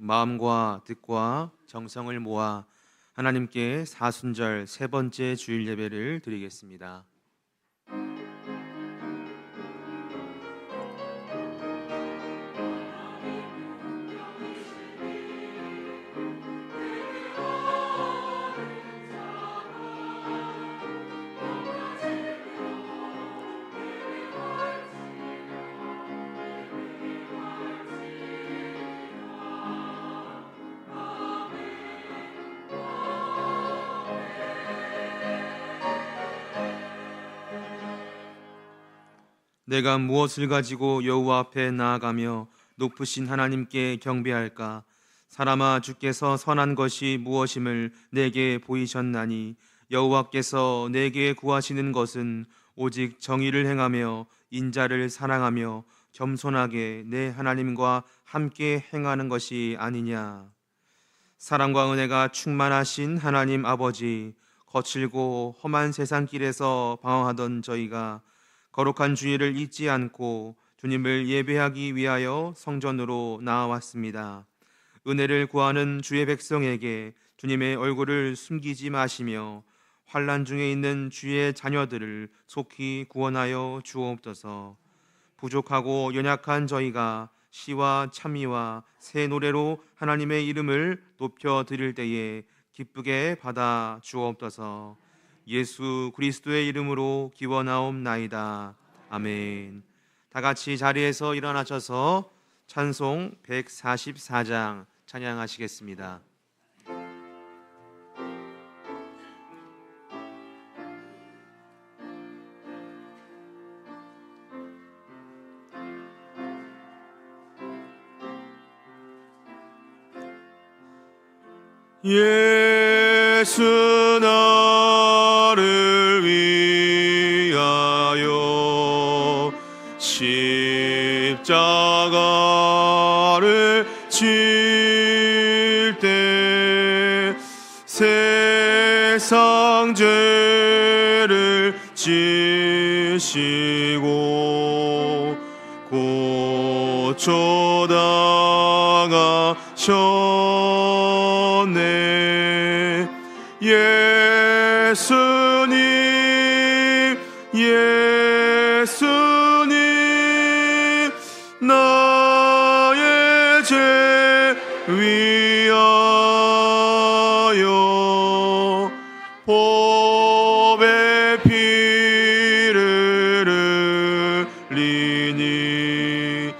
마음과 뜻과 정성을 모아 하나님께 사순절 세 번째 주일 예배를 드리겠습니다. 내가 무엇을 가지고 여호와 앞에 나아가며 높으신 하나님께 경배할까? 사람아, 주께서 선한 것이 무엇임을 내게 보이셨나니 여호와께서 내게 구하시는 것은 오직 정의를 행하며 인자를 사랑하며 겸손하게 내 하나님과 함께 행하는 것이 아니냐. 사랑과 은혜가 충만하신 하나님 아버지, 거칠고 험한 세상 길에서 방황하던 저희가 거룩한 주일을 잊지 않고 주님을 예배하기 위하여 성전으로 나아왔습니다. 은혜를 구하는 주의 백성에게 주님의 얼굴을 숨기지 마시며 환난 중에 있는 주의 자녀들을 속히 구원하여 주옵소서. 부족하고 연약한 저희가 시와 찬미와 새 노래로 하나님의 이름을 높여 드릴 때에 기쁘게 받아 주옵소서. 예수 그리스도의 이름으로 기원하옵나이다. 아멘. 다 같이 자리에서 일어나셔서 찬송 144장 찬양하시겠습니다. 예수 나를 위하여 십자가를 질 때 세상 죄를 지시고 고초당하셨네. 예수님, 예수님, 나의 죄 위하여 보배 피를 흘리니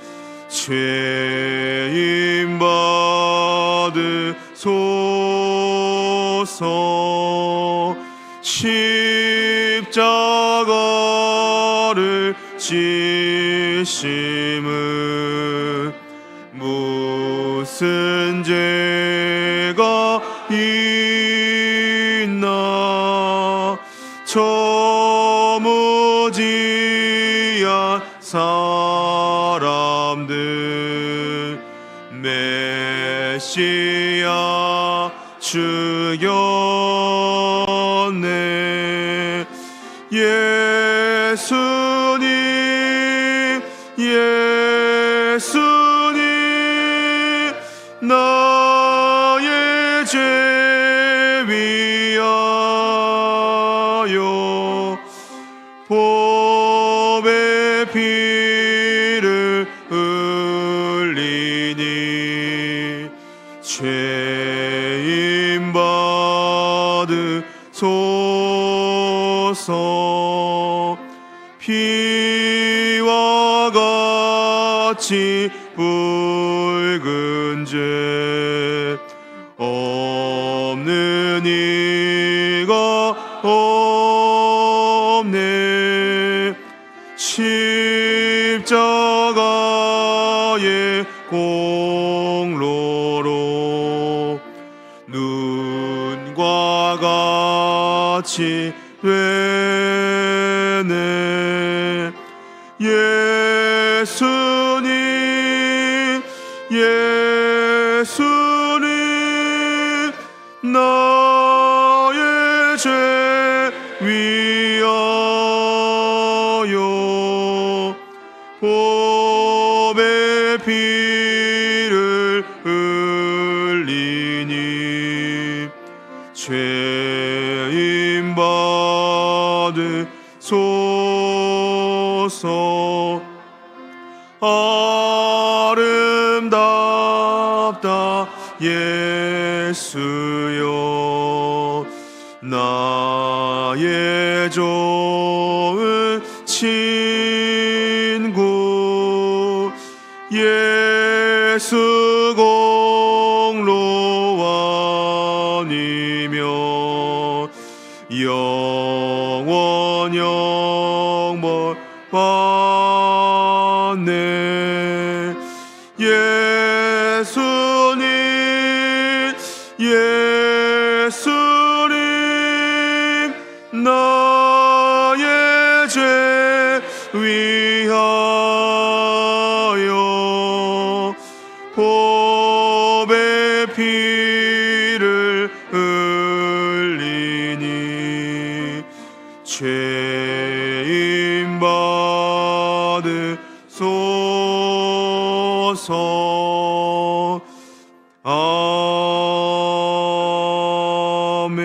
죄인 받으소서. 십자가를 지심은 무슨 죄가 있나. 저 무지한 사람들 메시아 죽였네. 예수님, 예수님, 나의 죄 위하여 보배 피를 흘리니 죄인 받으소서. 피와 같이 붉은 죄 없는 이가 없네. 십자가의 공로로 눈과 같이 되네. 예수님, 예수님, 나의 죄 위하여 보배 피를 흘리니 죄인 받으소서. 아름답다 예수여, 나의 좋은 친구. 예수 공로 아니면 영원 영벌 받네. 예수님 예수님, 나의 죄 위하여 보배 피를 흘리니 죄인 받으소서. 아멘.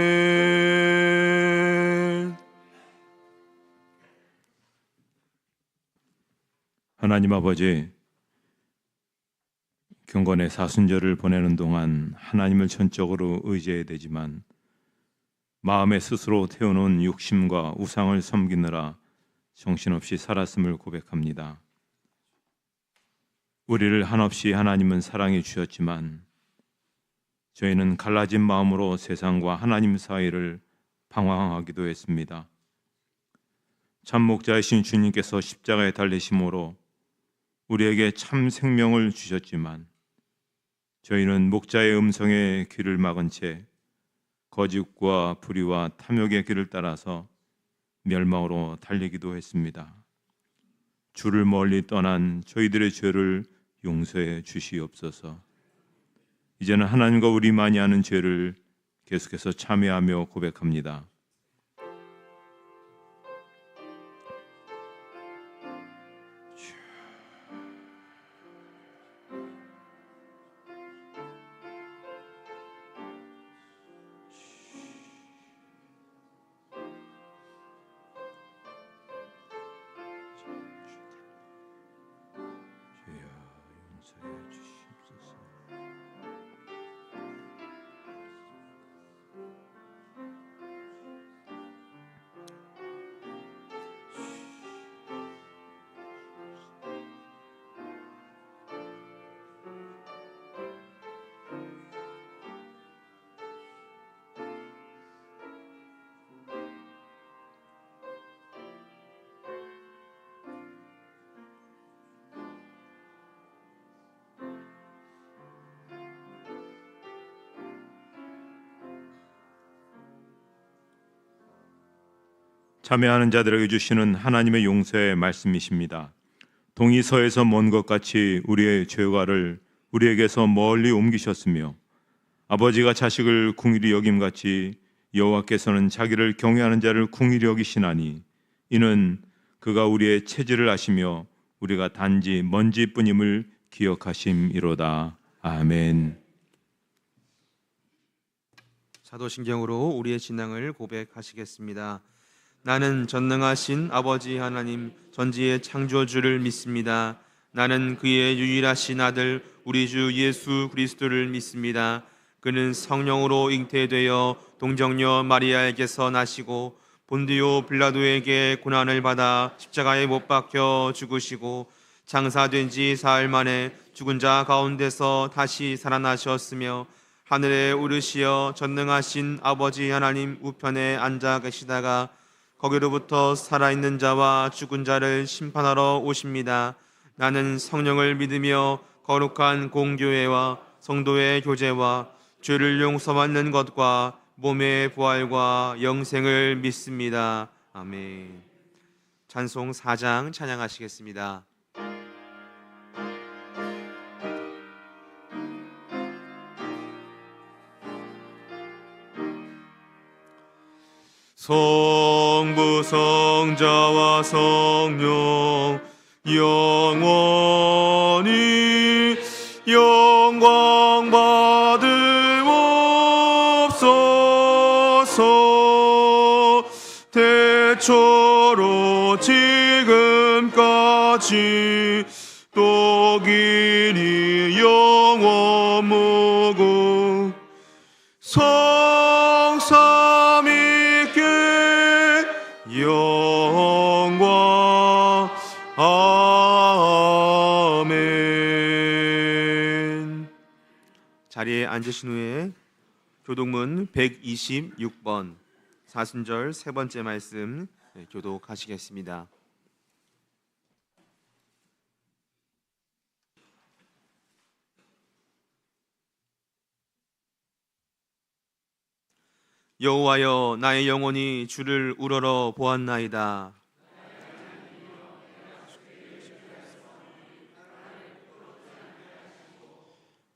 하나님 아버지, 경건의 사순절을 보내는 동안 하나님을 전적으로 의지해야 되지만 마음에 스스로 태워놓은 욕심과 우상을 섬기느라 정신없이 살았음을 고백합니다. 우리를 한없이 하나님은 사랑해 주셨지만 저희는 갈라진 마음으로 세상과 하나님 사이를 방황하기도 했습니다. 참 목자이신 주님께서 십자가에 달리심으로 우리에게 참 생명을 주셨지만 저희는 목자의 음성에 귀를 막은 채 거짓과 불의와 탐욕의 길을 따라서 멸망으로 달리기도 했습니다. 주를 멀리 떠난 저희들의 죄를 용서해 주시옵소서. 이제는 하나님과 우리만이 아는 죄를 계속해서 참회하며 고백합니다. 참회하는 자들에게 주시는 하나님의 용서의 말씀이십니다. 동이 서에서 먼 것 같이 우리의 죄과를 우리에게서 멀리 옮기셨으며 아버지가 자식을 궁일이 여김같이 여호와께서는 자기를 경외하는 자를 궁일이 여기시나니 이는 그가 우리의 체질을 아시며 우리가 단지 먼지뿐임을 기억하심이로다. 아멘. 사도신경으로 우리의 신앙을 고백하시겠습니다. 나는 전능하신 아버지 하나님 전지의 창조주를 믿습니다. 나는 그의 유일하신 아들 우리 주 예수 그리스도를 믿습니다. 그는 성령으로 잉태되어 동정녀 마리아에게서 나시고 본디오 빌라도에게 고난을 받아 십자가에 못 박혀 죽으시고 장사된 지 사흘 만에 죽은 자 가운데서 다시 살아나셨으며 하늘에 오르시어 전능하신 아버지 하나님 우편에 앉아 계시다가 거기로부터 살아있는 자와 죽은 자를 심판하러 오십니다. 나는 성령을 믿으며 거룩한 공교회와 성도의 교제와 죄를 용서받는 것과 몸의 부활과 영생을 믿습니다. 아멘. 찬송 4장 찬양하시겠습니다. 성부 성자와 성령 영원히 영광 받으 태초로 지금까지 또 길이 영원 무궁 성삼위께 영광 아멘. 자리에 앉으신 후에 교독문 126번 사순절 세 번째 말씀 교독하시겠습니다. 여호와여, 나의 영혼이 주를 우러러 보았나이다.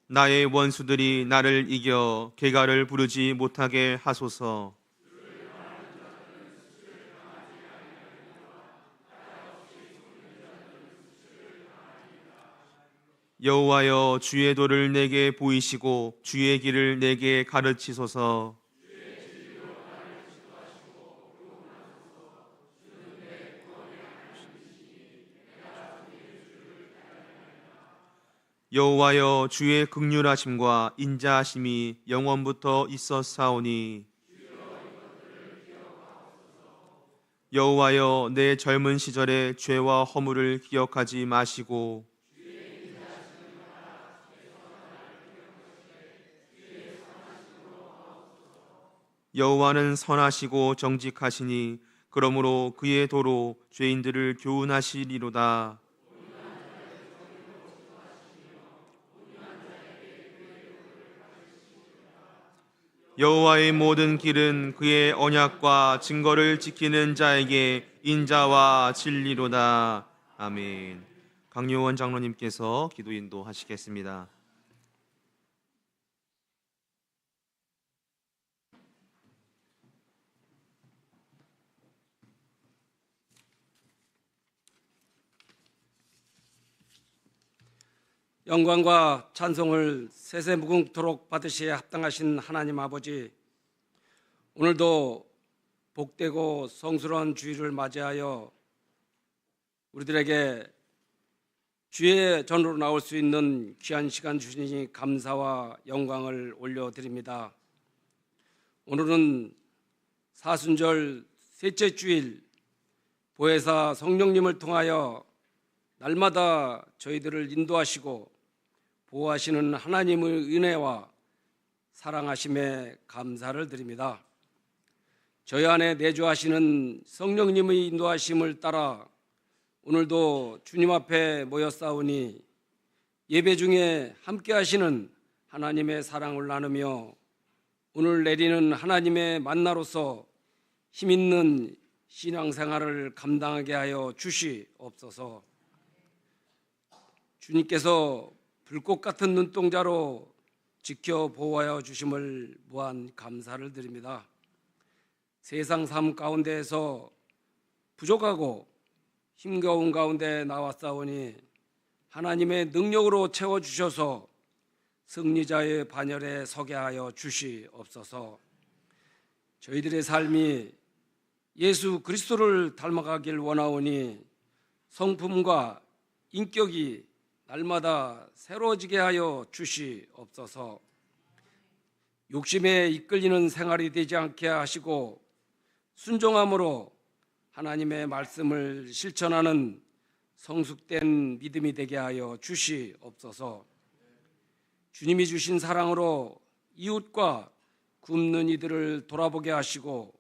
나의 원수들이 나를 이겨 개가를 부르지 못하게 하소서. 여호와여, 주의 도를 내게 보이시고 주의 길을 내게 가르치소서. 여호와여, 주의 긍휼하심과 인자하심이 영원부터 있었사오니 여호와여, 내 젊은 시절의 죄와 허물을 기억하지 마시고 여호와는 선하시고 정직하시니 그러므로 그의 도로 죄인들을 교훈하시리로다. 여호와의 모든 길은 그의 언약과 증거를 지키는 자에게 인자와 진리로다. 아멘. 강요원 장로님께서 기도 인도하시겠습니다. 영광과 찬송을 세세무궁토록 받으시에 합당하신 하나님 아버지, 오늘도 복되고 성스러운 주일을 맞이하여 우리들에게 주의 전으로 나올 수 있는 귀한 시간 주시니 감사와 영광을 올려드립니다. 오늘은 사순절 셋째 주일 보혜사 성령님을 통하여 날마다 저희들을 인도하시고 보호하시는 하나님의 은혜와 사랑하심에 감사를 드립니다. 저희 안에 내주하시는 성령님의 인도하심을 따라 오늘도 주님 앞에 모였사오니 예배 중에 함께 하시는 하나님의 사랑을 나누며 오늘 내리는 하나님의 만나로서 힘있는 신앙생활을 감당하게 하여 주시옵소서. 주님께서 불꽃 같은 눈동자로 지켜 보호하여 주심을 무한 감사를 드립니다. 세상 삶 가운데에서 부족하고 힘겨운 가운데 나왔사오니 하나님의 능력으로 채워주셔서 승리자의 반열에 서게 하여 주시옵소서. 저희들의 삶이 예수 그리스도를 닮아가길 원하오니 성품과 인격이 날마다 새로워지게 하여 주시옵소서. 욕심에 이끌리는 생활이 되지 않게 하시고 순종함으로 하나님의 말씀을 실천하는 성숙된 믿음이 되게 하여 주시옵소서. 주님이 주신 사랑으로 이웃과 굶는 이들을 돌아보게 하시고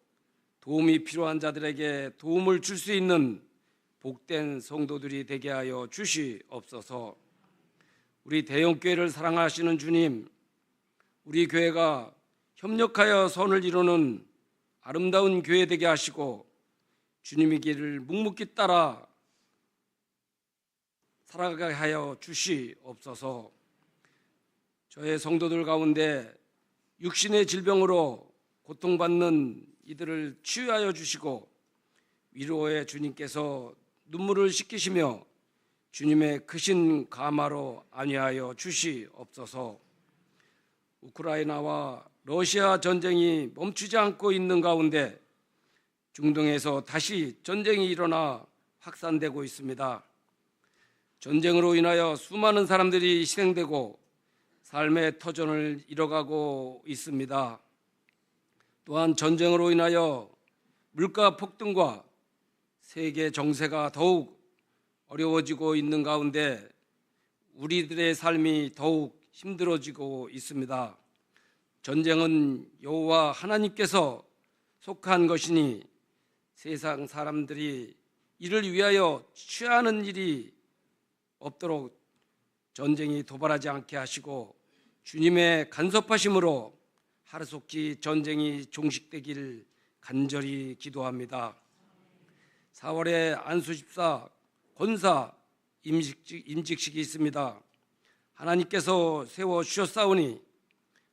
도움이 필요한 자들에게 도움을 줄 수 있는 복된 성도들이 되게 하여 주시옵소서. 우리 대형교회를 사랑하시는 주님, 우리 교회가 협력하여 선을 이루는 아름다운 교회 되게 하시고 주님의 길을 묵묵히 따라 살아가게 하여 주시옵소서. 저의 성도들 가운데 육신의 질병으로 고통받는 이들을 치유하여 주시고 위로의 주님께서 눈물을 씻기시며 주님의 크신 감화로 안위하여 주시옵소서. 우크라이나와 러시아 전쟁이 멈추지 않고 있는 가운데 중동에서 다시 전쟁이 일어나 확산되고 있습니다. 전쟁으로 인하여 수많은 사람들이 희생되고 삶의 터전을 잃어가고 있습니다. 또한 전쟁으로 인하여 물가 폭등과 세계 정세가 더욱 어려워지고 있는 가운데 우리들의 삶이 더욱 힘들어지고 있습니다. 전쟁은 여호와 하나님께서 속한 것이니 세상 사람들이 이를 위하여 취하는 일이 없도록 전쟁이 도발하지 않게 하시고 주님의 간섭하심으로 하루속히 전쟁이 종식되길 간절히 기도합니다. 4월에 안수14 권사 임직식이 있습니다. 하나님께서 세워주셨사오니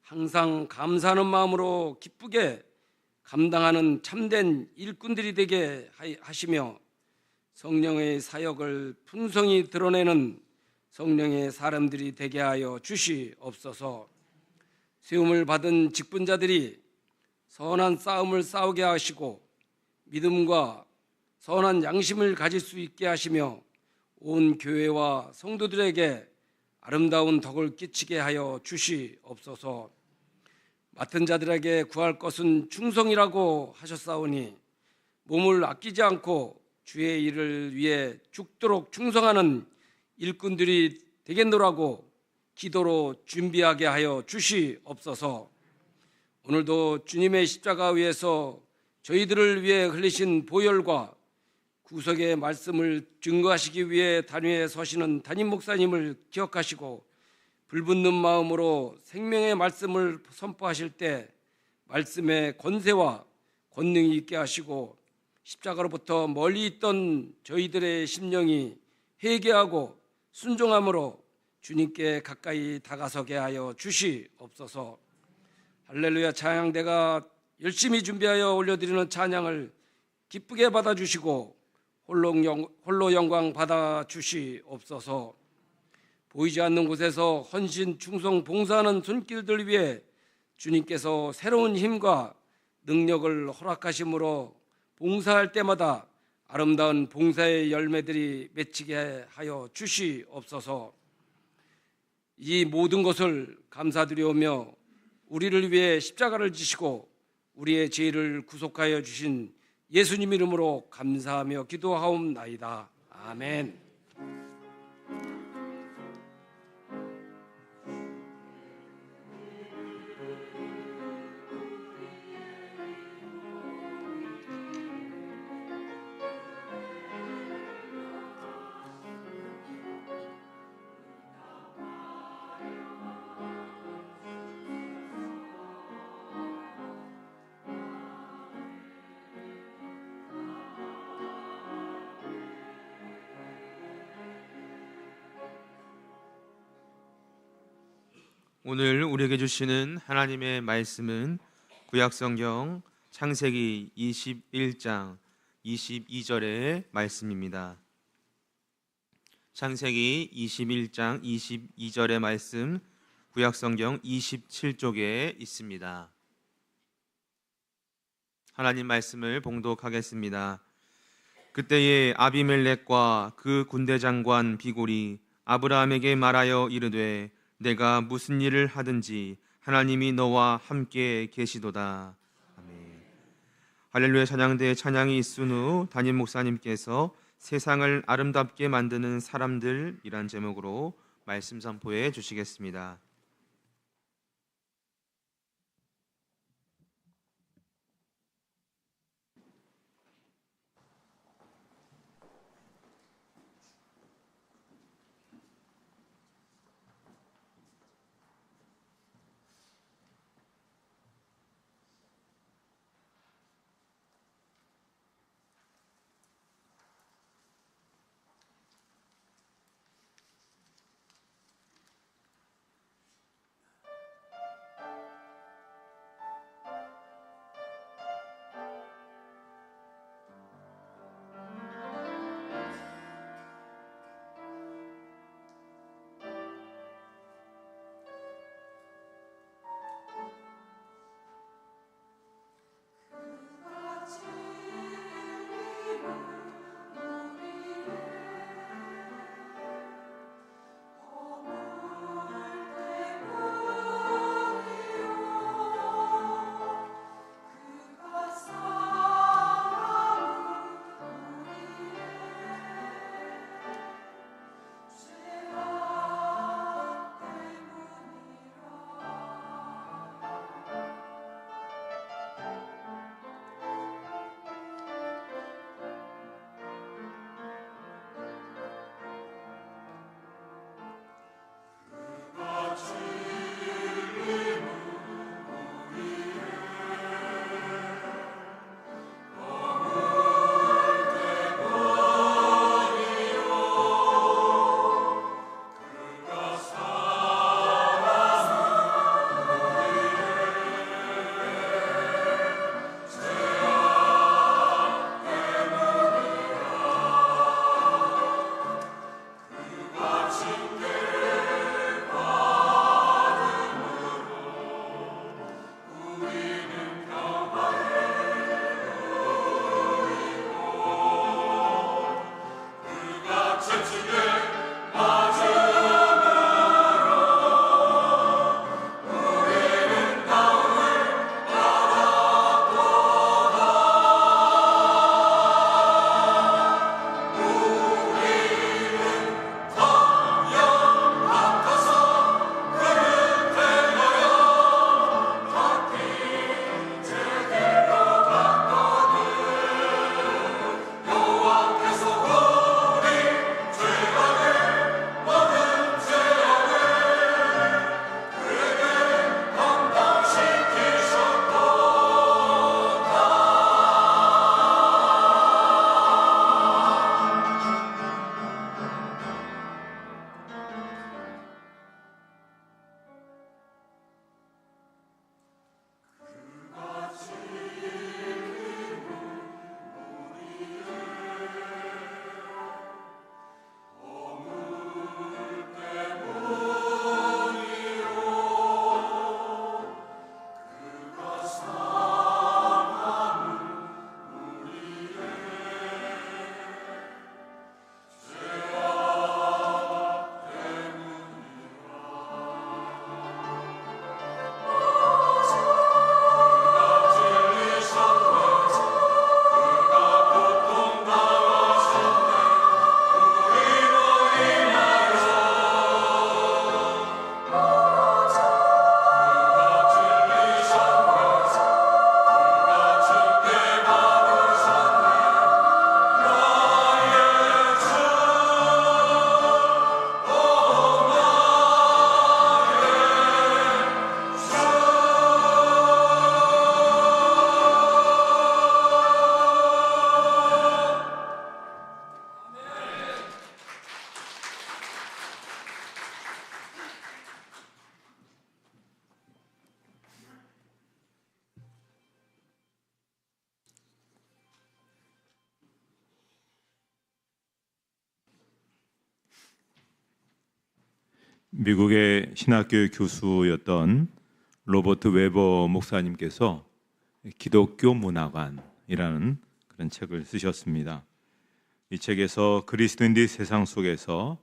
항상 감사하는 마음으로 기쁘게 감당하는 참된 일꾼들이 되게 하시며 성령의 사역을 풍성히 드러내는 성령의 사람들이 되게 하여 주시옵소서. 세움을 받은 직분자들이 선한 싸움을 싸우게 하시고 믿음과 선한 양심을 가질 수 있게 하시며 온 교회와 성도들에게 아름다운 덕을 끼치게 하여 주시옵소서. 맡은 자들에게 구할 것은 충성이라고 하셨사오니 몸을 아끼지 않고 주의 일을 위해 죽도록 충성하는 일꾼들이 되겠노라고 기도로 준비하게 하여 주시옵소서. 오늘도 주님의 십자가 위에서 저희들을 위해 흘리신 보혈과 구속의 말씀을 증거하시기 위해 단위에 서시는 담임 목사님을 기억하시고 불붙는 마음으로 생명의 말씀을 선포하실 때 말씀의 권세와 권능이 있게 하시고 십자가로부터 멀리 있던 저희들의 심령이 회개하고 순종함으로 주님께 가까이 다가서게 하여 주시옵소서. 할렐루야 찬양대가 열심히 준비하여 올려드리는 찬양을 기쁘게 받아주시고 홀로 영광 받아주시옵소서. 보이지 않는 곳에서 헌신, 충성, 봉사하는 손길들 위해 주님께서 새로운 힘과 능력을 허락하심으로 봉사할 때마다 아름다운 봉사의 열매들이 맺히게 하여 주시옵소서. 이 모든 것을 감사드리오며 우리를 위해 십자가를 지시고 우리의 죄를 구속하여 주신 예수님 이름으로 감사하며 기도하옵나이다. 아멘. 오늘 우리에게 주시는 하나님의 말씀은 구약성경 창세기 21장 22절의 말씀입니다. 창세기 21장 22절의 말씀 구약성경 27쪽에 있습니다. 하나님 말씀을 봉독하겠습니다. 그때에 아비멜렉과 그 군대 장관 비골이 아브라함에게 말하여 이르되 내가 무슨 일을 하든지 하나님이 너와 함께 계시도다. 아멘. 할렐루야 찬양대에 찬양이 있은 후 담임 목사님께서 세상을 아름답게 만드는 사람들이란 제목으로 말씀 선포해 주시겠습니다. 미국의 신학교 교수였던 로버트 웨버 목사님께서 기독교 문화관이라는 그런 책을 쓰셨습니다. 이 책에서 그리스도인들이 세상 속에서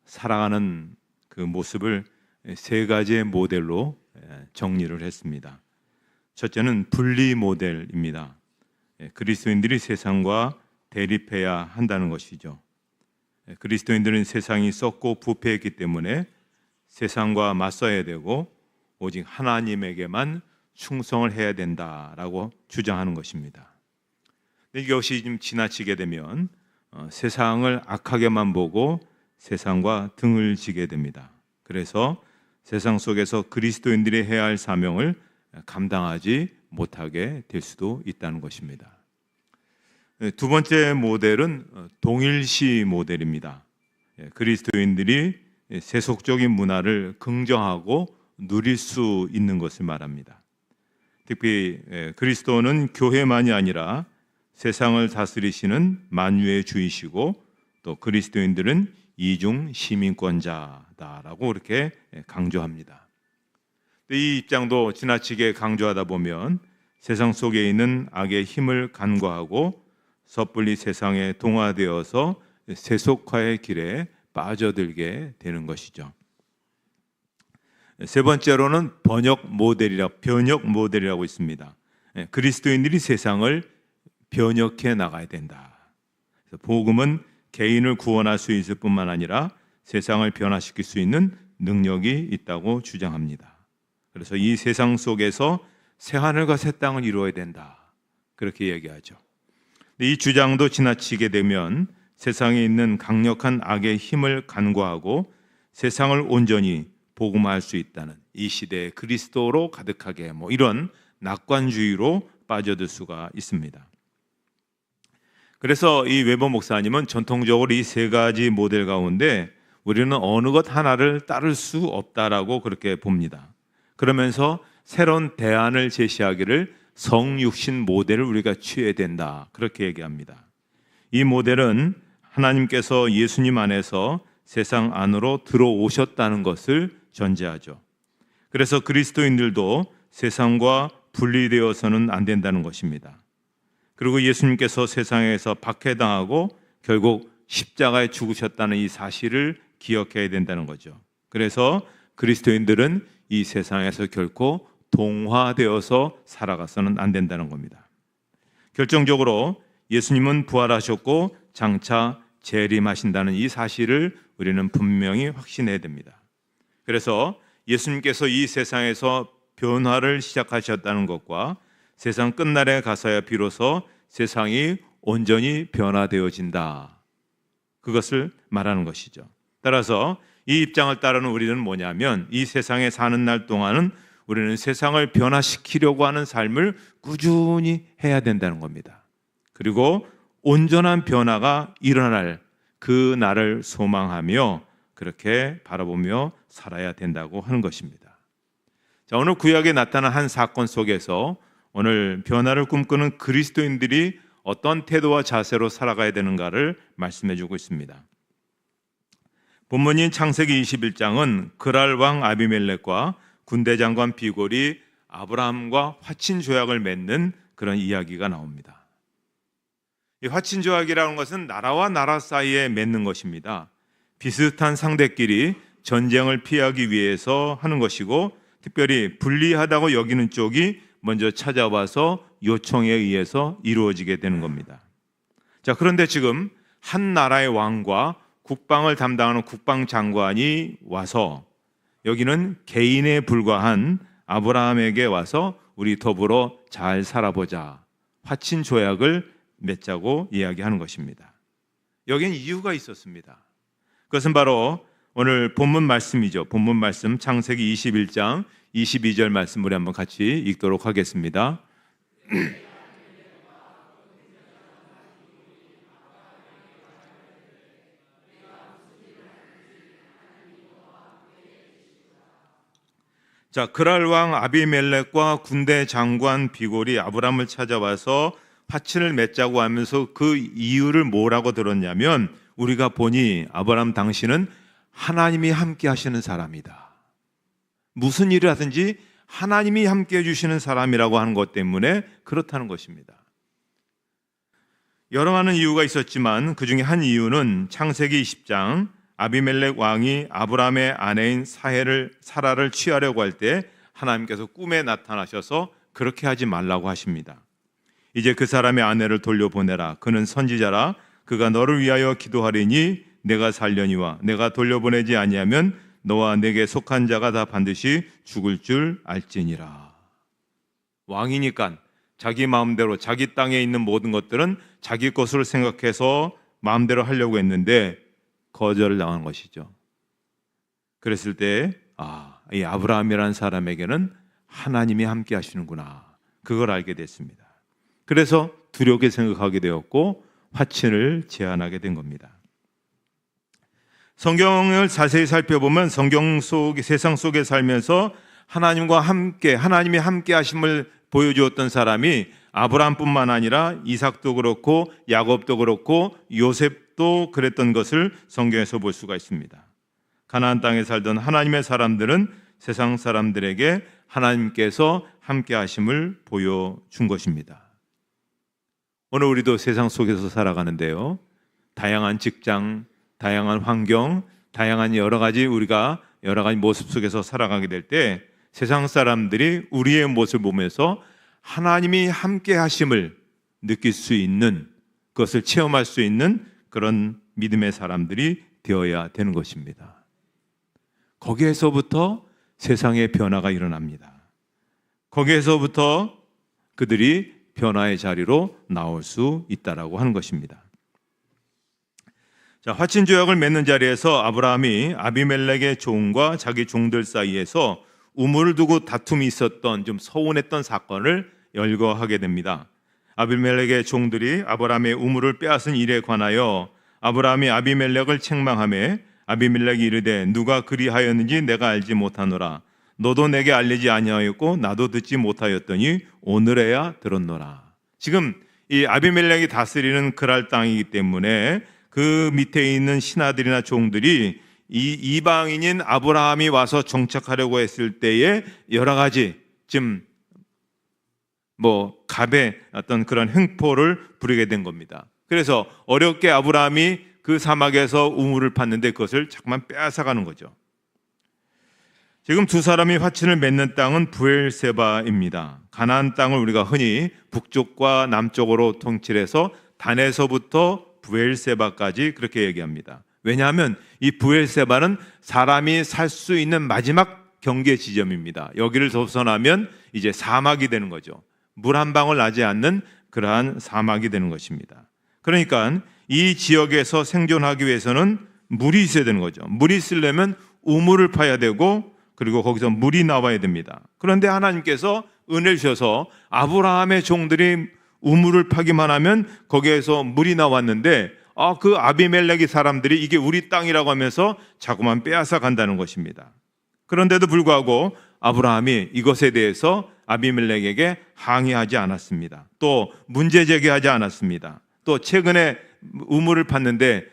살아가는 그 모습을 세 가지의 모델로 정리를 했습니다. 첫째는 분리 모델입니다. 그리스도인들이 세상과 대립해야 한다는 것이죠. 그리스도인들은 세상이 썩고 부패했기 때문에 세상과 맞서야 되고 오직 하나님에게만 충성을 해야 된다라고 주장하는 것입니다. 이것이 좀 지나치게 되면 세상을 악하게만 보고 세상과 등을 지게 됩니다. 그래서 세상 속에서 그리스도인들이 해야 할 사명을 감당하지 못하게 될 수도 있다는 것입니다. 두 번째 모델은 동일시 모델입니다. 그리스도인들이 세속적인 문화를 긍정하고 누릴 수 있는 것을 말합니다. 특히 그리스도는 교회만이 아니라 세상을 다스리시는 만유의 주이시고 또 그리스도인들은 이중 시민권자다라고 이렇게 강조합니다. 이 입장도 지나치게 강조하다 보면 세상 속에 있는 악의 힘을 간과하고 섣불리 세상에 동화되어서 세속화의 길에 빠져들게 되는 것이죠. 세 번째로는 변혁 모델이라고 있습니다. 그리스도인들이 세상을 변혁해 나가야 된다. 복음은 개인을 구원할 수 있을 뿐만 아니라 세상을 변화시킬 수 있는 능력이 있다고 주장합니다. 그래서 이 세상 속에서 새 하늘과 새 땅을 이루어야 된다. 그렇게 얘기하죠. 이 주장도 지나치게 되면 세상에 있는 강력한 악의 힘을 간과하고 세상을 온전히 복음화할 수 있다는 이 시대의 그리스도로 가득하게 이런 낙관주의로 빠져들 수가 있습니다. 그래서 이 웨버 목사님은 전통적으로 이 세 가지 모델 가운데 우리는 어느 것 하나를 따를 수 없다라고 그렇게 봅니다. 그러면서 새로운 대안을 제시하기를 성육신 모델을 우리가 취해야 된다. 그렇게 얘기합니다. 이 모델은 하나님께서 예수님 안에서 세상 안으로 들어오셨다는 것을 전제하죠. 그래서 그리스도인들도 세상과 분리되어서는 안 된다는 것입니다. 그리고 예수님께서 세상에서 박해당하고 결국 십자가에 죽으셨다는 이 사실을 기억해야 된다는 거죠. 그래서 그리스도인들은 이 세상에서 결코 동화되어서 살아가서는 안 된다는 겁니다. 결정적으로 예수님은 부활하셨고 장차 재림하신다는 이 사실을 우리는 분명히 확신해야 됩니다. 그래서 예수님께서 이 세상에서 변화를 시작하셨다는 것과 세상 끝날에 가서야 비로소 세상이 온전히 변화되어진다. 그것을 말하는 것이죠. 따라서 이 입장을 따르는 우리는 뭐냐면 이 세상에 사는 날 동안은 우리는 세상을 변화시키려고 하는 삶을 꾸준히 해야 된다는 겁니다. 그리고 온전한 변화가 일어날 그 날을 소망하며 그렇게 바라보며 살아야 된다고 하는 것입니다. 자, 오늘 구약에 나타난 한 사건 속에서 오늘 변화를 꿈꾸는 그리스도인들이 어떤 태도와 자세로 살아가야 되는가를 말씀해 주고 있습니다. 본문인 창세기 21장은 그랄 왕 아비멜렉과 군대 장관 비골이 아브라함과 화친 조약을 맺는 그런 이야기가 나옵니다. 이 화친 조약이라는 것은 나라와 나라 사이에 맺는 것입니다. 비슷한 상대끼리 전쟁을 피하기 위해서 하는 것이고 특별히 불리하다고 여기는 쪽이 먼저 찾아와서 요청에 의해서 이루어지게 되는 겁니다. 자, 그런데 지금 한 나라의 왕과 국방을 담당하는 국방장관이 와서 여기는 개인에 불과한 아브라함에게 와서 우리 더불어 잘 살아보자, 화친 조약을 맺자고 이야기하는 것입니다. 여기는 이유가 있었습니다. 그것은 바로 오늘 본문 말씀이죠. 본문 말씀 창세기 21장 22절 말씀 우리 한번 같이 읽도록 하겠습니다. 자, 그랄 왕 아비멜렉과 군대 장관 비골이 아브라함을 찾아와서 화친을 맺자고 하면서 그 이유를 뭐라고 들었냐면 우리가 보니 아브라함 당신은 하나님이 함께 하시는 사람이다. 무슨 일을 하든지 하나님이 함께 해주시는 사람이라고 하는 것 때문에 그렇다는 것입니다. 여러 많은 이유가 있었지만 그 중에 한 이유는 창세기 20장 아비멜렉 왕이 아브라함의 아내인 사라를 취하려고 할 때 하나님께서 꿈에 나타나셔서 그렇게 하지 말라고 하십니다. 이제 그 사람의 아내를 돌려보내라. 그는 선지자라. 그가 너를 위하여 기도하리니 내가 살려니와 내가 돌려보내지 아니하면 너와 내게 속한 자가 다 반드시 죽을 줄 알지니라. 왕이니까 자기 마음대로 자기 땅에 있는 모든 것들은 자기 것으로 생각해서 마음대로 하려고 했는데 거절을 당한 것이죠. 그랬을 때 이 아브라함이라는 사람에게는 하나님이 함께 하시는구나, 그걸 알게 됐습니다. 그래서 두렵게 생각하게 되었고 화친을 제안하게 된 겁니다. 성경을 자세히 살펴보면 성경 속 세상 속에 살면서 하나님과 함께, 하나님이 함께 하심을 보여주었던 사람이 아브라함뿐만 아니라 이삭도 그렇고 야곱도 그렇고 요셉도 그랬던 것을 성경에서 볼 수가 있습니다. 가나안 땅에 살던 하나님의 사람들은 세상 사람들에게 하나님께서 함께 하심을 보여준 것입니다. 오늘 우리도 세상 속에서 살아가는데요, 다양한 직장, 다양한 환경, 다양한 우리가 여러 가지 모습 속에서 살아가게 될 때 세상 사람들이 우리의 모습을 보면서 하나님이 함께 하심을 느낄 수 있는, 그것을 체험할 수 있는 그런 믿음의 사람들이 되어야 되는 것입니다. 거기에서부터 세상의 변화가 일어납니다. 거기에서부터 그들이 변화의 자리로 나올 수 있다라고 하는 것입니다. 자, 화친 조약을 맺는 자리에서 아브라함이 아비멜렉의 종과 자기 종들 사이에서 우물을 두고 다툼이 있었던, 좀 서운했던 사건을 열거하게 됩니다. 아비멜렉의 종들이 아브라함의 우물을 빼앗은 일에 관하여 아브라함이 아비멜렉을 책망하며 아비멜렉이 이르되 누가 그리하였는지 내가 알지 못하노라. 너도 내게 알리지 아니하였고 나도 듣지 못하였더니 오늘에야 들었노라. 지금 이 아비멜렉이 다스리는 그랄 땅이기 때문에 그 밑에 있는 신하들이나 종들이 이 이방인인 아브라함이 와서 정착하려고 했을 때에 여러 가지 갑의 어떤 그런 횡포를 부리게 된 겁니다. 그래서 어렵게 아브라함이 그 사막에서 우물을 팠는데 그것을 자꾸만 빼앗아가는 거죠. 지금 두 사람이 화친을 맺는 땅은 브엘세바입니다. 가나안 땅을 우리가 흔히 북쪽과 남쪽으로 통치해서 단에서부터 브엘세바까지 그렇게 얘기합니다. 왜냐하면 이 브엘세바는 사람이 살 수 있는 마지막 경계 지점입니다. 여기를 벗어나면 이제 사막이 되는 거죠. 물 한 방울 나지 않는 그러한 사막이 되는 것입니다. 그러니까 이 지역에서 생존하기 위해서는 물이 있어야 되는 거죠. 물이 있으려면 우물을 파야 되고 그리고 거기서 물이 나와야 됩니다. 그런데 하나님께서 은혜를 주셔서 아브라함의 종들이 우물을 파기만 하면 거기에서 물이 나왔는데 그 아비멜렉의 사람들이 이게 우리 땅이라고 하면서 자꾸만 빼앗아 간다는 것입니다. 그런데도 불구하고 아브라함이 이것에 대해서 아비멜렉에게 항의하지 않았습니다. 또 문제 제기하지 않았습니다. 또 최근에 우물을 팠는데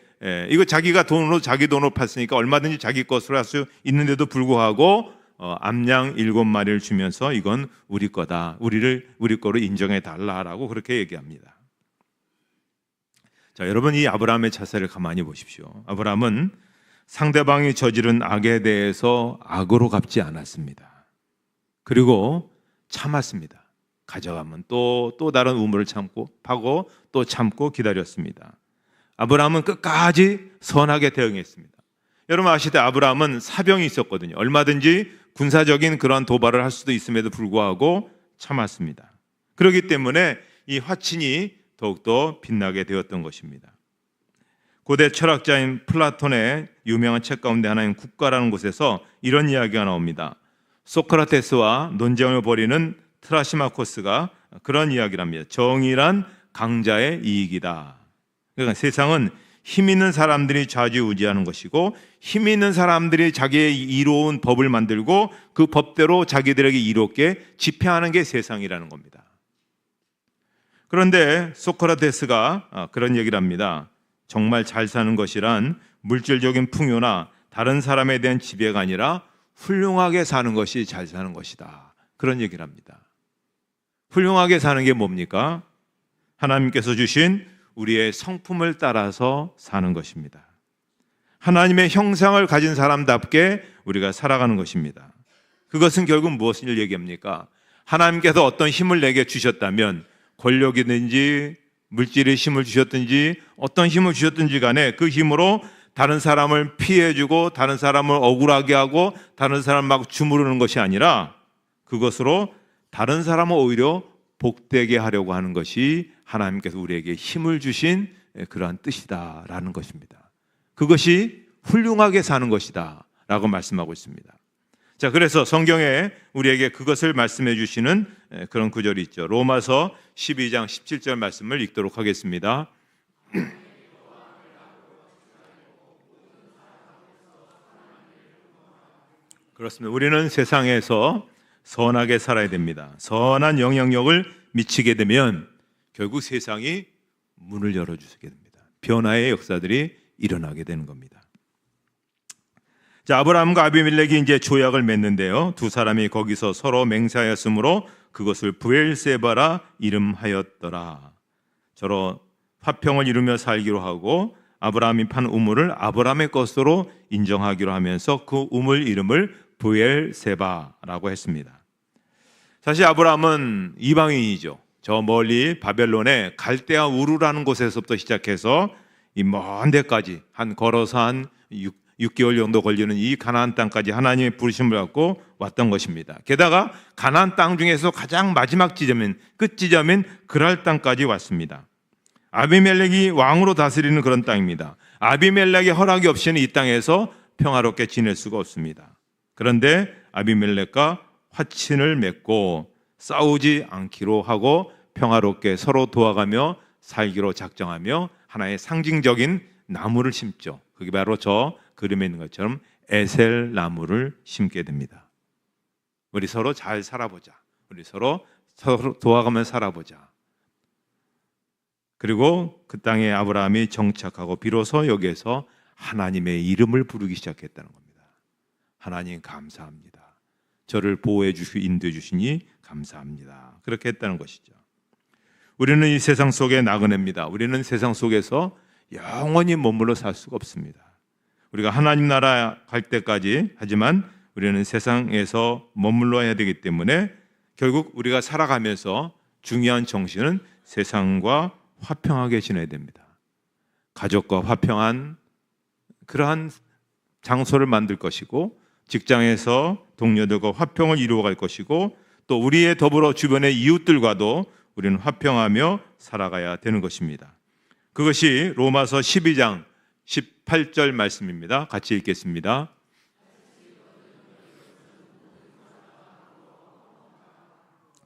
이거 자기가 자기 돈으로 팠으니까 얼마든지 자기 것으로 할 수 있는데도 불구하고 암양 7마리를 주면서 이건 우리 거다, 우리 거로 인정해 달라라고 그렇게 얘기합니다. 자, 여러분, 이 아브라함의 자세를 가만히 보십시오. 아브라함은 상대방이 저지른 악에 대해서 악으로 갚지 않았습니다. 그리고 참았습니다. 가져가면 또 다른 우물을 파고 또 참고 기다렸습니다. 아브라함은 끝까지 선하게 대응했습니다. 여러분 아시다시피 아브라함은 사병이 있었거든요. 얼마든지 군사적인 그런 도발을 할 수도 있음에도 불구하고 참았습니다. 그렇기 때문에 이 화친이 더욱더 빛나게 되었던 것입니다. 고대 철학자인 플라톤의 유명한 책 가운데 하나인 국가라는 곳에서 이런 이야기가 나옵니다. 소크라테스와 논쟁을 벌이는 트라시마코스가 그런 이야기를 합니다. 정의란 강자의 이익이다. 그러니까 세상은 힘 있는 사람들이 좌지우지하는 것이고 힘 있는 사람들이 자기의 이로운 법을 만들고 그 법대로 자기들에게 이롭게 집행하는 게 세상이라는 겁니다. 그런데 소크라테스가 그런 얘기를 합니다. 정말 잘 사는 것이란 물질적인 풍요나 다른 사람에 대한 지배가 아니라 훌륭하게 사는 것이 잘 사는 것이다. 그런 얘기를 합니다. 훌륭하게 사는 게 뭡니까? 하나님께서 주신 우리의 성품을 따라서 사는 것입니다. 하나님의 형상을 가진 사람답게 우리가 살아가는 것입니다. 그것은 결국 무엇을 얘기합니까? 하나님께서 어떤 힘을 내게 주셨다면, 권력이든지 물질의 힘을 주셨든지 어떤 힘을 주셨든지 간에 그 힘으로 다른 사람을 피해주고 다른 사람을 억울하게 하고 다른 사람 막 주무르는 것이 아니라 그것으로 다른 사람을 오히려 복되게 하려고 하는 것이 하나님께서 우리에게 힘을 주신 그러한 뜻이다라는 것입니다. 그것이 훌륭하게 사는 것이다 라고 말씀하고 있습니다. 자, 그래서 성경에 우리에게 그것을 말씀해 주시는 그런 구절이 있죠. 로마서 12장 17절 말씀을 읽도록 하겠습니다. 그렇습니다. 우리는 세상에서 선하게 살아야 됩니다. 선한 영향력을 미치게 되면 결국 세상이 문을 열어주게 됩니다. 변화의 역사들이 일어나게 되는 겁니다. 자, 아브라함과 아비멜렉이 이제 조약을 맺는데요. 두 사람이 거기서 서로 맹세하였으므로 그것을 브엘세바라 이름하였더라. 저로 화평을 이루며 살기로 하고 아브라함이 판 우물을 아브라함의 것으로 인정하기로 하면서 그 우물 이름을 브엘세바라고 했습니다. 사실 아브라함은 이방인이죠. 저 멀리 바벨론의 갈대아 우르라는 곳에서부터 시작해서 이 먼 데까지 걸어서 한 6개월 정도 걸리는 이 가나안 땅까지 하나님의 부르심을 받고 왔던 것입니다. 게다가 가나안 땅 중에서 가장 마지막 지점인 끝 지점인 그랄 땅까지 왔습니다. 아비멜렉이 왕으로 다스리는 그런 땅입니다. 아비멜렉의 허락이 없이는 이 땅에서 평화롭게 지낼 수가 없습니다. 그런데 아비멜렉과 화친을 맺고 싸우지 않기로 하고 평화롭게 서로 도와가며 살기로 작정하며 하나의 상징적인 나무를 심죠. 그게 바로 저 그림에 있는 것처럼 에셀 나무를 심게 됩니다. 우리 서로 잘 살아보자. 우리 서로 도와가며 살아보자. 그리고 그 땅에 아브라함이 정착하고 비로소 여기에서 하나님의 이름을 부르기 시작했다는 겁니다. 하나님 감사합니다. 저를 보호해 주시고 인도해 주시니 감사합니다. 그렇게 했다는 것이죠. 우리는 이 세상 속의 나그네입니다. 우리는 세상 속에서 영원히 머물러 살 수가 없습니다. 우리가 하나님 나라 갈 때까지, 하지만 우리는 세상에서 머물러야 되기 때문에 결국 우리가 살아가면서 중요한 정신은 세상과 화평하게 지내야 됩니다. 가족과 화평한 그러한 장소를 만들 것이고, 직장에서 동료들과 화평을 이루어갈 것이고, 또 우리의 더불어 주변의 이웃들과도 우리는 화평하며 살아가야 되는 것입니다. 그것이 로마서 12장 18절 말씀입니다. 같이 읽겠습니다.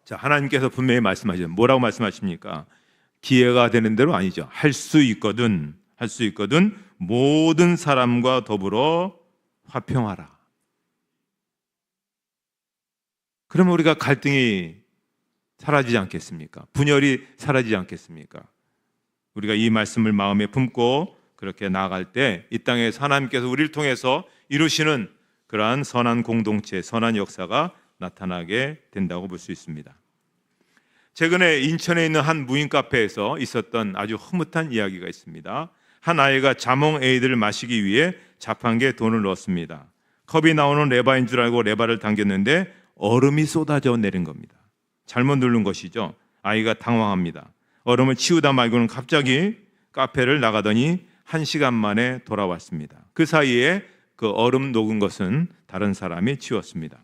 자, 하나님께서 분명히 말씀하시죠. 뭐라고 말씀하십니까? 기회가 되는 대로 아니죠. 할 수 있거든 모든 사람과 더불어 화평하라. 그러면 우리가 갈등이 사라지지 않겠습니까? 분열이 사라지지 않겠습니까? 우리가 이 말씀을 마음에 품고 그렇게 나아갈 때 이 땅에서 하나님께서 우리를 통해서 이루시는 그러한 선한 공동체, 선한 역사가 나타나게 된다고 볼 수 있습니다. 최근에 인천에 있는 한 무인 카페에서 있었던 아주 흐뭇한 이야기가 있습니다. 한 아이가 자몽 에이드를 마시기 위해 자판기에 돈을 넣었습니다. 컵이 나오는 레바인 줄 알고 레바를 당겼는데 얼음이 쏟아져 내린 겁니다. 잘못 누른 것이죠. 아이가 당황합니다. 얼음을 치우다 말고는 갑자기 카페를 나가더니 1시간 만에 돌아왔습니다. 그 사이에 그 얼음 녹은 것은 다른 사람이 치웠습니다.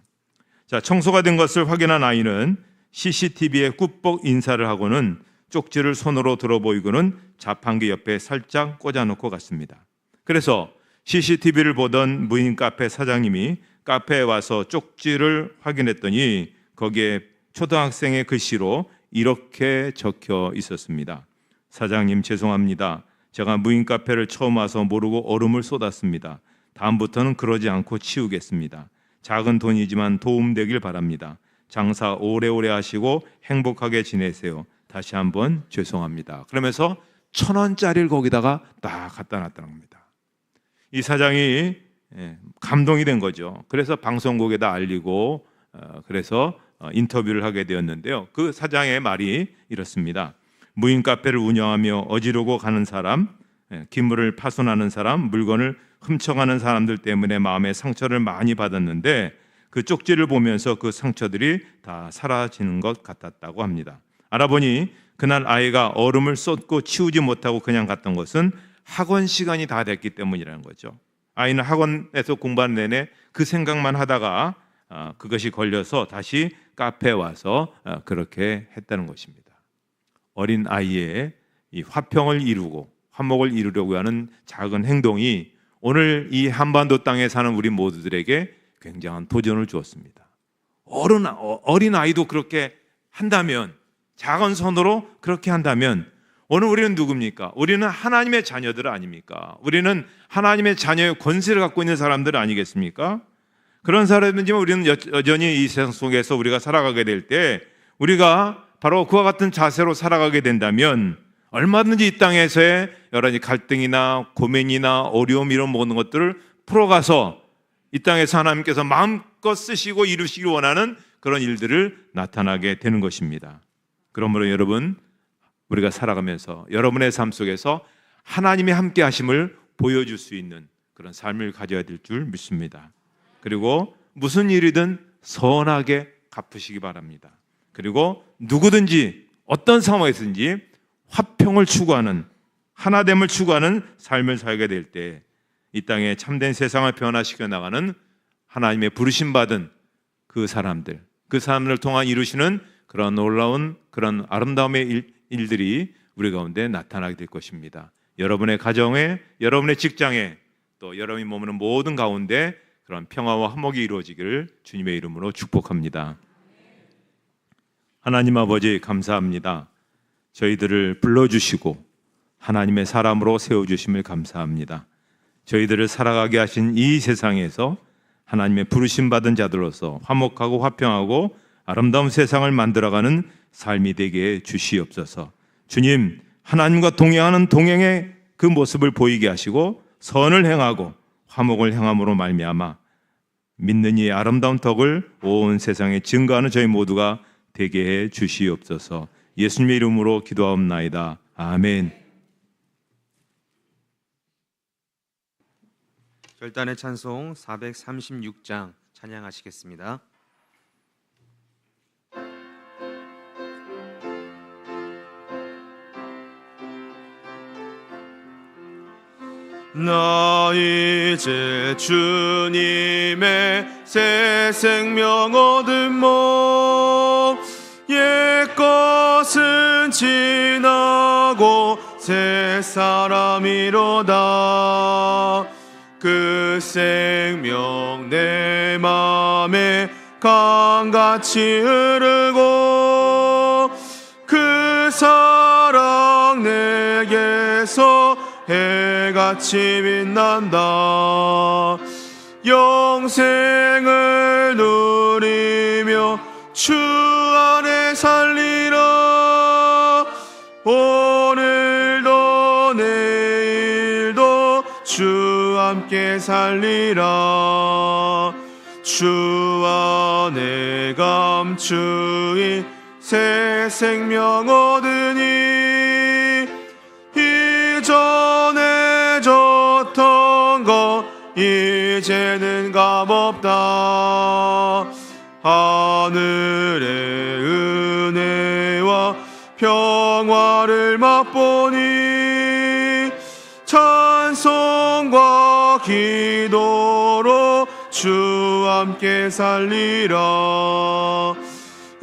자, 청소가 된 것을 확인한 아이는 CCTV에 꾹뻑 인사를 하고는 쪽지를 손으로 들어 보이고는 자판기 옆에 살짝 꽂아놓고 갔습니다. 그래서 CCTV를 보던 무인 카페 사장님이 카페에 와서 쪽지를 확인했더니 거기에 초등학생의 글씨로 이렇게 적혀 있었습니다. 사장님 죄송합니다. 제가 무인 카페를 처음 와서 모르고 얼음을 쏟았습니다. 다음부터는 그러지 않고 치우겠습니다. 작은 돈이지만 도움되길 바랍니다. 장사 오래오래 하시고 행복하게 지내세요. 다시 한번 죄송합니다. 그러면서 1,000원짜리를 거기다가 딱 갖다 놨다는 겁니다. 이 사장이 감동이 된 거죠. 그래서 방송국에다 알리고 그래서 인터뷰를 하게 되었는데요. 그 사장의 말이 이렇습니다. 무인 카페를 운영하며 어지르고 가는 사람, 기물을 파손하는 사람, 물건을 훔쳐가는 사람들 때문에 마음의 상처를 많이 받았는데 그 쪽지를 보면서 그 상처들이 다 사라지는 것 같았다고 합니다. 알아보니 그날 아이가 얼음을 쏟고 치우지 못하고 그냥 갔던 것은 학원 시간이 다 됐기 때문이라는 거죠. 아이는 학원에서 공부하는 내내 그 생각만 하다가 그것이 걸려서 다시 카페에 와서 그렇게 했다는 것입니다. 어린 아이의 이 화평을 이루고 화목을 이루려고 하는 작은 행동이 오늘 이 한반도 땅에 사는 우리 모두들에게 굉장한 도전을 주었습니다. 어린 아이도 그렇게 한다면, 작은 손으로 그렇게 한다면 오늘 우리는 누굽니까? 우리는 하나님의 자녀들 아닙니까? 우리는 하나님의 자녀의 권세를 갖고 있는 사람들 아니겠습니까? 그런 사람이지만 우리는 여전히 이 세상 속에서 우리가 살아가게 될 때 우리가 바로 그와 같은 자세로 살아가게 된다면 얼마든지 이 땅에서의 여러 가지 갈등이나 고민이나 어려움 이런 모든 것들을 풀어가서 이 땅에서 하나님께서 마음껏 쓰시고 이루시길 원하는 그런 일들을 나타나게 되는 것입니다. 그러므로 여러분, 우리가 살아가면서 여러분의 삶 속에서 하나님의 함께 하심을 보여줄 수 있는 그런 삶을 가져야 될 줄 믿습니다. 그리고 무슨 일이든 선하게 갚으시기 바랍니다. 그리고 누구든지 어떤 상황에서든지 화평을 추구하는, 하나됨을 추구하는 삶을 살게 될 때 이 땅에 참된 세상을 변화시켜 나가는 하나님의 부르심 받은 그 사람들을 통한 이루시는 그런 놀라운 그런 아름다움의 일들이 우리 가운데 나타나게 될 것입니다. 여러분의 가정에, 여러분의 직장에, 또 여러분이 머무는 모든 가운데 그런 평화와 화목이 이루어지기를 주님의 이름으로 축복합니다. 하나님 아버지 감사합니다. 저희들을 불러주시고 하나님의 사람으로 세워주심을 감사합니다. 저희들을 살아가게 하신 이 세상에서 하나님의 부르심 받은 자들로서 화목하고 화평하고 아름다운 세상을 만들어가는 삶이 되게 주시옵소서. 주님, 하나님과 동행하는 동행의 그 모습을 보이게 하시고 선을 행하고 화목을 행함으로 말미암아 믿는 이의 아름다운 덕을 온 세상에 증거하는 저희 모두가 되게 해 주시옵소서. 예수님의 이름으로 기도하옵나이다. 아멘. 결단의 찬송 436장 찬양하시겠습니다. 나 이제 주님의 새 생명 얻음mo 옛것은 지나고 새 사람이로다. 그 생명 내 맘에 강같이 흐르고 그 사랑 내게서 해같이 빛난다. 영생을 누리며 주 안에 살리라. 오늘도 내일도 주 함께 살리라. 주 안에 감추인 새 생명 얻으니 이전에 졌던 것 이제는 값없다. 하늘의 은혜와 평화를 맛보니 찬송과 기도로 주 함께 살리라.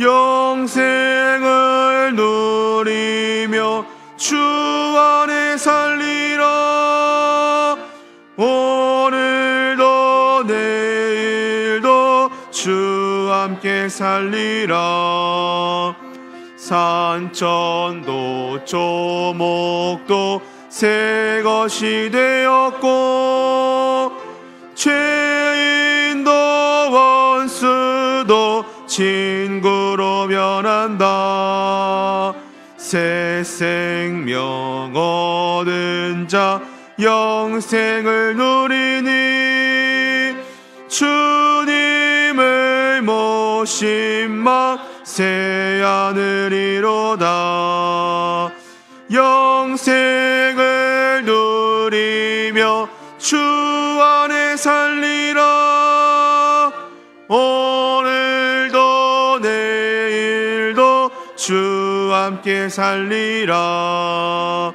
영생을 누리며 주 안에 살리라. 오늘도 내일도 주 함께 살리라. 산천도 조목도 새 것이 되었고 죄인도 원수도 친구로 변한다. 새 생명 얻은 자 영생을 누리니 주님의 모심만 새하늘이로다. 영생을 누리며 주 안에 살리라. 오늘도 내일도 주 함께 살리라.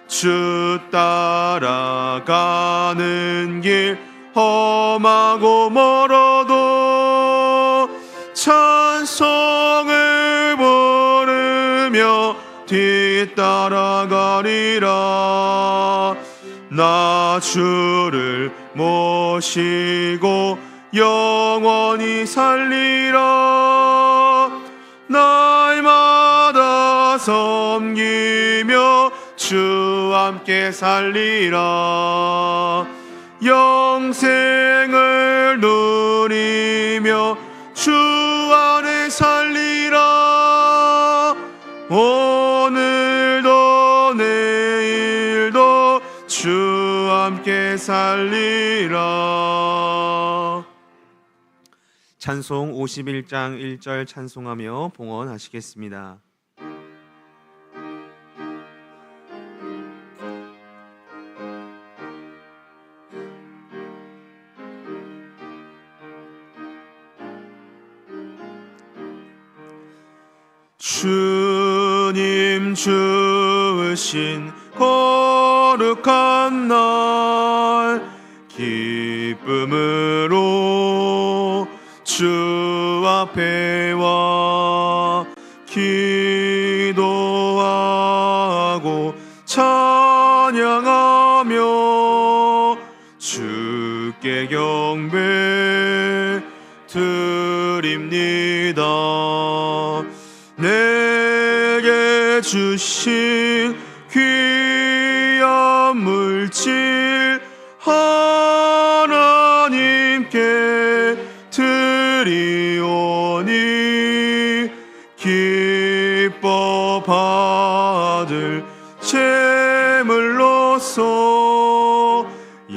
주 따라가는 길 험하고 멀어도 찬송을 부르며 뒤따라가리라. 나 주를 모시고 영원히 살리라. 날마다 섬기며 주 함께 살리라. 영생을 누리며 주 안에 살리라. 오늘도 내일도 주 함께 살리라. 찬송 51장 1절 찬송하며 봉헌하시겠습니다. 주님 주신 거룩한 날 기쁨으로 주 앞에 와 기도하고 찬양하며 주께 경배 드립니다. 내게 주신 귀한 물질 하나님께 드리오니 기뻐 받을 제물로서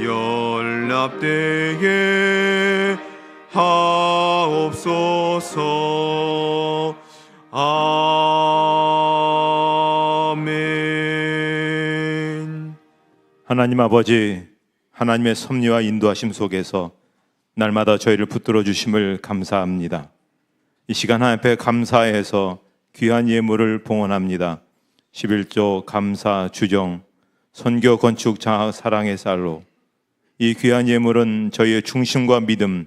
연락되게 하옵소서. 아멘. 하나님 아버지, 하나님의 섭리와 인도하심 속에서 날마다 저희를 붙들어 주심을 감사합니다. 이 시간 하나님 앞에 감사해서 귀한 예물을 봉헌합니다. 11조 감사 주정 선교 건축 장학 사랑의 쌀로 이 귀한 예물은 저희의 중심과 믿음,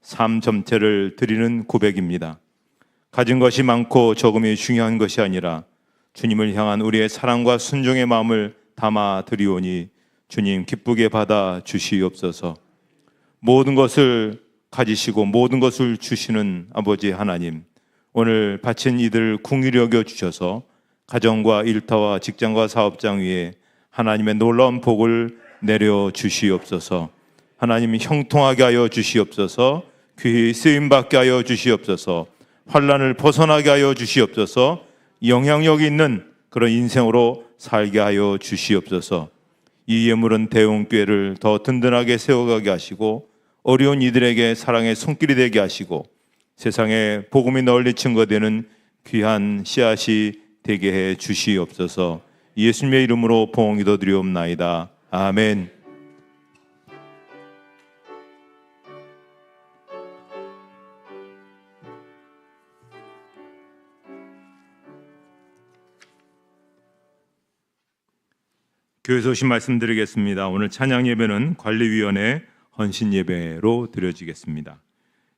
삶 전체를 드리는 고백입니다. 가진 것이 많고 적음이 중요한 것이 아니라 주님을 향한 우리의 사랑과 순종의 마음을 담아 드리오니 주님 기쁘게 받아 주시옵소서. 모든 것을 가지시고 모든 것을 주시는 아버지 하나님, 오늘 바친 이들 긍휼히 여겨 주셔서 가정과 일터와 직장과 사업장 위에 하나님의 놀라운 복을 내려 주시옵소서. 하나님 형통하게 하여 주시옵소서. 귀히 쓰임받게 하여 주시옵소서. 환난을 벗어나게 하여 주시옵소서. 영향력 있는 그런 인생으로 살게 하여 주시옵소서. 이 예물은 대웅교회를 더 든든하게 세워가게 하시고 어려운 이들에게 사랑의 손길이 되게 하시고 세상에 복음이 널리 증거되는 귀한 씨앗이 되게 해 주시옵소서. 예수님의 이름으로 봉헌 드리옵나이다. 아멘. 교회에서 오신 말씀드리겠습니다. 오늘 찬양 예배는 관리위원회 헌신 예배로 드려지겠습니다.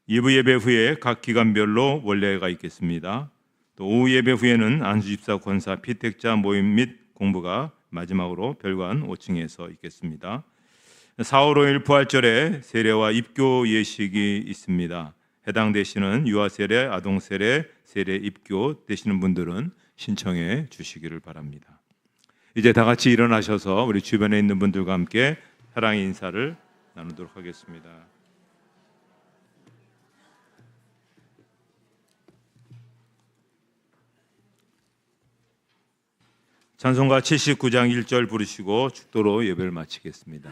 2부 예배 후에 각 기간별로 원례가 있겠습니다. 또 오후 예배 후에는 안수집사 권사 피택자 모임 및 공부가 마지막으로 별관 5층에서 있겠습니다. 4월 5일 부활절에 세례와 입교 예식이 있습니다. 해당되시는 유아 세례, 아동 세례, 세례 입교 되시는 분들은 신청해 주시기를 바랍니다. 이제 다 같이 일어나셔서 우리 주변에 있는 분들과 함께 사랑의 인사를 나누도록 하겠습니다. 찬송가 79장 1절 부르시고 축도로 예배를 마치겠습니다.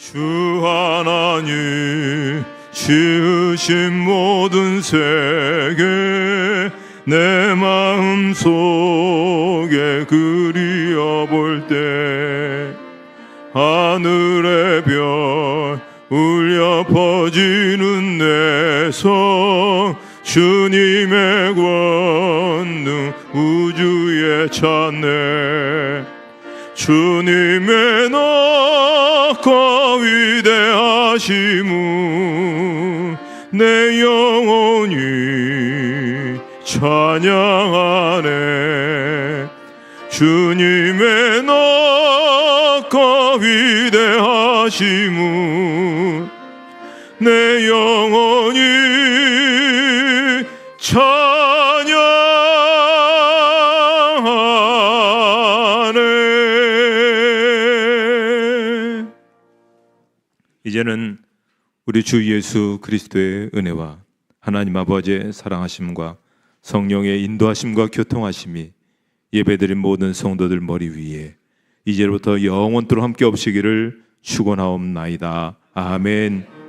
주 하나님 지으신 모든 세계 내 마음 속에 그리어 볼 때 하늘의 별 울려 퍼지는 내성 주님의 권능 우주에 찾네 주님의 높고 위대하심은 내 영혼이 찬양하네 주님의 높고 위대하심은 내 영혼이 찬양하네. 이제는 우리 주 예수 그리스도의 은혜와 하나님 아버지의 사랑하심과 성령의 인도하심과 교통하심이 예배드린 모든 성도들 머리 위에 이제부터 영원토록 함께 없으기를 축원하옵나이다. 아멘.